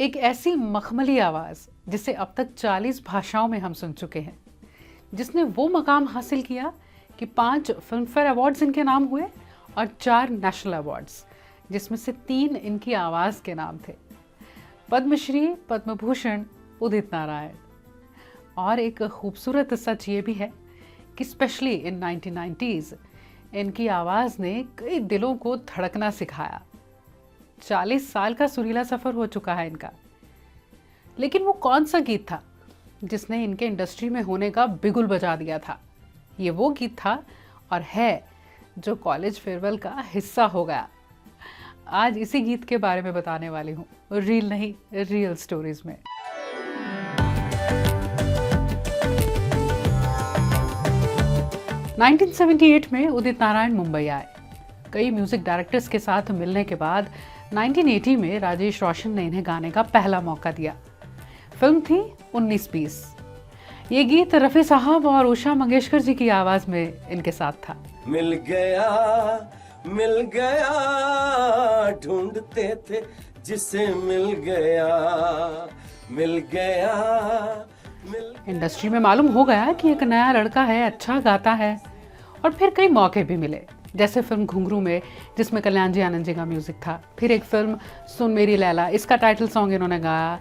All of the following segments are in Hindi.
एक ऐसी मखमली आवाज़ जिसे अब तक 40 भाषाओं में हम सुन चुके हैं, जिसने वो मकाम हासिल किया कि 5 फिल्म फेयर अवार्ड्स इनके नाम हुए और 4 नेशनल अवार्ड्स, जिसमें से 3 इनकी आवाज़ के नाम थे। पद्मश्री, पद्म भूषण, उदित नारायण। और एक खूबसूरत सच ये भी है कि स्पेशली इन 1990s इनकी आवाज़ ने कई दिलों को धड़कना सिखाया। 40 साल का सुरीला सफ़र हो चुका है इनका। लेकिन वो कौन सा गीत था जिसने इनके इंडस्ट्री में होने का बिगुल बजा दिया था? ये वो गीत था और है जो कॉलेज फेयरवेल का हिस्सा हो गया। आज इसी गीत के बारे में बताने वाली हूँ, रील नहीं रियल स्टोरीज में। – 1978 में उदित नारायण मुंबई आए। कई म्यूजिक डायरेक्टर्स के साथ मिलने के बाद 1980 में राजेश रोशन ने इन्हें गाने का पहला मौका दिया। फिल्म थी 1920। ये गीत रफ़ी साहब और उषा मंगेशकर जी की आवाज में इनके साथ था। मिल गया ढूंढते थे जिसे मिल गया। इंडस्ट्री में मालूम हो गया कि एक नया लड़का है, अच्छा गाता है। और फिर कई मौके भी मिले, जैसे फिल्म घुंघरू में, जिसमें कल्याण जी आनंद जी का म्यूजिक था। फिर एक फिल्म सुन मेरी लैला, इसका टाइटल सॉन्ग इन्होंने गाया।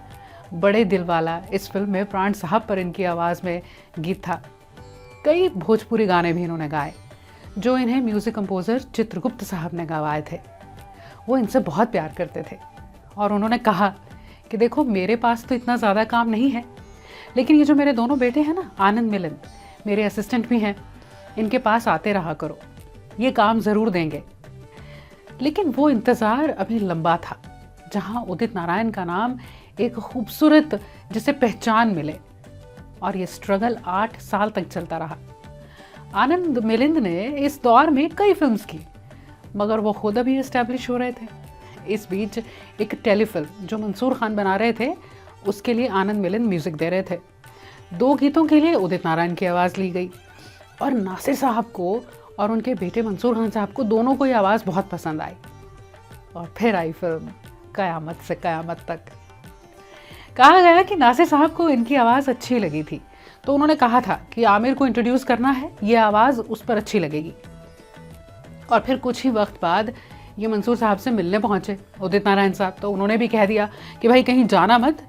बड़े दिल वाला, इस फिल्म में प्राण साहब पर इनकी आवाज़ में गीत था। कई भोजपुरी गाने भी इन्होंने गाए जो इन्हें म्यूजिक कंपोजर चित्रगुप्त साहब ने गवाए थे। वो इनसे बहुत प्यार करते थे और उन्होंने कहा कि देखो, मेरे पास तो इतना ज़्यादा काम नहीं है, लेकिन ये जो मेरे दोनों बेटे हैं ना, आनंद मिलन, मेरे असिस्टेंट भी हैं, इनके पास आते रहा करो, ये काम ज़रूर देंगे। लेकिन वो इंतज़ार अभी लंबा था, जहाँ उदित नारायण का नाम एक खूबसूरत जिसे पहचान मिले। और ये स्ट्रगल 8 साल तक चलता रहा। आनंद मिलिंद ने इस दौर में कई फिल्म्स की, मगर वो खुद अभी एस्टैब्लिश हो रहे थे। इस बीच एक टेलीफिल्म जो मंसूर खान बना रहे थे, उसके लिए आनंद मिलिंद म्यूज़िक दे रहे थे। 2 गीतों के लिए उदित नारायण की आवाज़ ली गई और नासिर साहब को और उनके बेटे मंसूर खान साहब को, दोनों को ये आवाज़ बहुत पसंद आई। और फिर आई फिल्म कयामत से कयामत तक। कहा गया कि नासिर साहब को इनकी आवाज़ अच्छी लगी थी, तो उन्होंने कहा था कि आमिर को इंट्रोड्यूस करना है, ये आवाज़ उस पर अच्छी लगेगी। और फिर कुछ ही वक्त बाद ये मंसूर साहब से मिलने पहुँचे उदित नारायण साहब, तो उन्होंने भी कह दिया कि भाई कहीं जाना मत,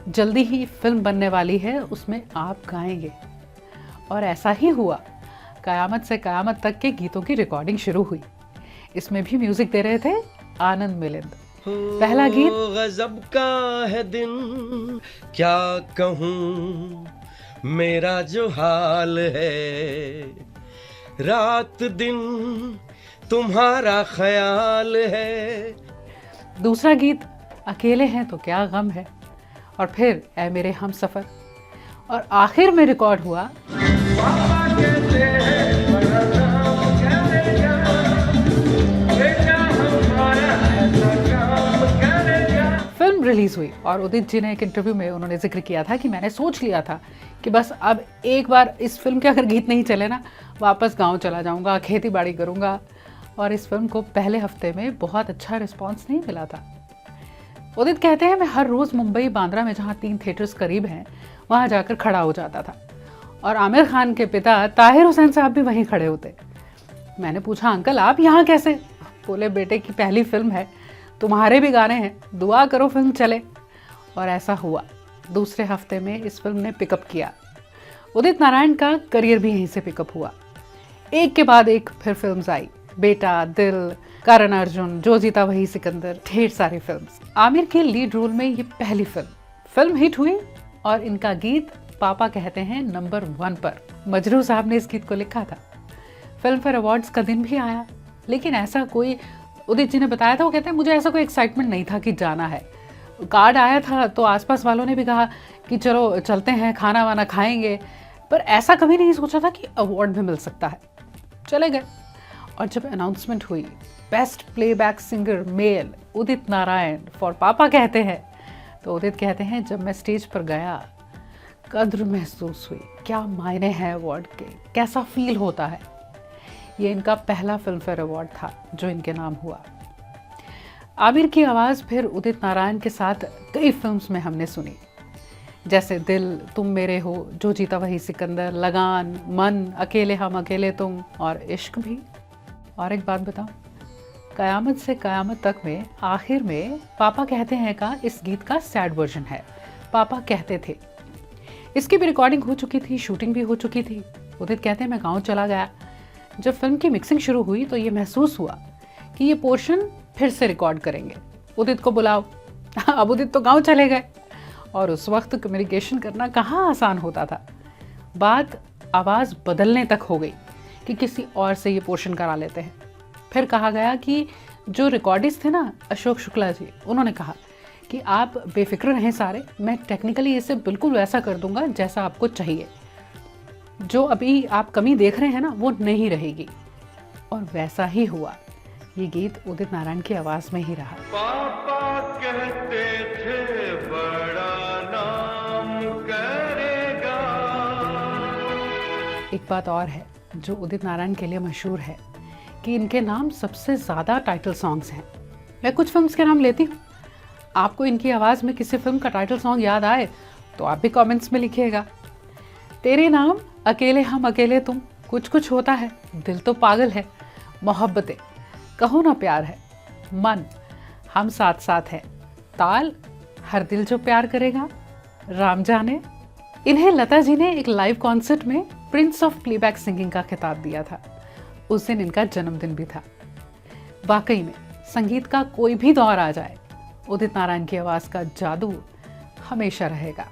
जल्दी ही फिल्म बनने वाली है, उसमें आप गाएंगे। और ऐसा ही हुआ। कयामत से कयामत तक के गीतों की रिकॉर्डिंग शुरू हुई। इसमें भी म्यूजिक दे रहे थे आनंद मिलिंद। पहला गीत गजब का है दिन, क्या कहूँ मेरा जो हाल है, रात दिन तुम्हारा ख्याल है। दूसरा गीत अकेले हैं तो क्या गम है, और फिर ऐ मेरे हम सफ़र। और आखिर में रिकॉर्ड हुआ फिल्म रिलीज हुई। और उदित जी ने एक इंटरव्यू में उन्होंने जिक्र किया था कि मैंने सोच लिया था कि बस अब एक बार इस फिल्म के अगर गीत नहीं चले ना, वापस गांव चला जाऊंगा, खेती बाड़ी करूंगा। और इस फिल्म को पहले हफ्ते में बहुत अच्छा रिस्पांस नहीं मिला था। उदित कहते हैं, मैं हर रोज़ मुंबई बांद्रा में, जहाँ 3 थिएटर्स करीब हैं, वहाँ जाकर खड़ा हो जाता था। और आमिर खान के पिता ताहिर हुसैन साहब भी वहीं खड़े होते। मैंने पूछा, अंकल आप यहाँ कैसे? बोले, बेटे की पहली फिल्म है, तुम्हारे भी गाने हैं, दुआ करो फिल्म चले। और ऐसा हुआ। दूसरे हफ्ते में इस फिल्म ने पिकअप किया। उदित नारायण का करियर भी यहीं से पिकअप हुआ। एक के बाद एक फिर फिल्म्स आई, बेटा, दिल, करण अर्जुन, जो जीता वही सिकंदर, ढेर सारी फिल्म्स। आमिर के लीड रोल में ये पहली फिल्म हिट हुई। और इनका गीत पापा कहते हैं नंबर 1 पर। मजरू साहब ने इस गीत को लिखा था। फिल्म फेयर अवार्ड्स का दिन भी आया, लेकिन ऐसा कोई, उदित जी ने बताया था, वो कहते हैं मुझे ऐसा कोई एक्साइटमेंट नहीं था कि जाना है। कार्ड आया था तो आसपास वालों ने भी कहा कि चलो चलते हैं, खाना वाना खाएंगे, पर ऐसा कभी नहीं सोचा था कि अवार्ड भी मिल सकता है। चले गए। और जब अनाउंसमेंट हुई best playback singer male Udit Narayan for पापा कहते हैं, तो उदित कहते हैं, जब मैं स्टेज पर गया कद्र महसूस हुई। क्या मायने हैं अवार्ड के, कैसा फील होता है। ये इनका पहला फिल्म फेयर अवार्ड था जो इनके नाम हुआ। आमिर की आवाज़ फिर उदित नारायण के साथ कई फिल्म्स में हमने सुनी, जैसे दिल, तुम मेरे हो, जो जीता वही सिकंदर, लगान, मन, अकेले हम अकेले तुम और इश्क भी। और एक बात बताऊं, कयामत से कयामत तक में आखिर में पापा कहते हैं का इस गीत का सैड वर्जन है, पापा कहते थे। इसकी भी रिकॉर्डिंग हो चुकी थी, शूटिंग भी हो चुकी थी। उदित कहते हैं मैं गाँव चला गया। जब फिल्म की मिक्सिंग शुरू हुई तो ये महसूस हुआ कि ये पोर्शन फिर से रिकॉर्ड करेंगे, उदित को बुलाओ। अब उदित तो गाँव चले गए और उस वक्त कम्युनिकेशन करना कहाँ आसान होता था। बात आवाज़ बदलने तक हो गई कि किसी और से ये पोर्शन करा लेते हैं। फिर कहा गया कि जो रिकॉर्डिस्ट थे ना, अशोक शुक्ला जी, उन्होंने कहा कि आप बेफिक्र रहें सारे, मैं टेक्निकली इसे बिल्कुल वैसा कर दूंगा जैसा आपको चाहिए। जो अभी आप कमी देख रहे हैं ना, वो नहीं रहेगी। और वैसा ही हुआ। ये गीत उदित नारायण की आवाज़ में ही रहा। पापा कहते थे बड़ा नाम करेगा। एक बात और है जो उदित नारायण के लिए मशहूर है कि इनके नाम सबसे ज़्यादा टाइटल सॉन्ग्स हैं। मैं कुछ फिल्म्स के नाम लेती हूँ, आपको इनकी आवाज़ में किसी फिल्म का टाइटल सॉन्ग याद आए तो आप भी कमेंट्स में लिखिएगा। तेरे नाम, अकेले हम अकेले तुम, कुछ कुछ होता है, दिल तो पागल है, मोहब्बतें, कहो ना प्यार है, मन, हम साथ साथ हैं, ताल, हर दिल जो प्यार करेगा, राम जाने। इन्हें लता जी ने एक लाइव कॉन्सर्ट में प्रिंस ऑफ प्लेबैक सिंगिंग का खिताब दिया था। उस दिन इनका जन्मदिन भी था। वाकई में संगीत का कोई भी दौर आ जाए, उदित नारायण की आवाज़ का जादू हमेशा रहेगा।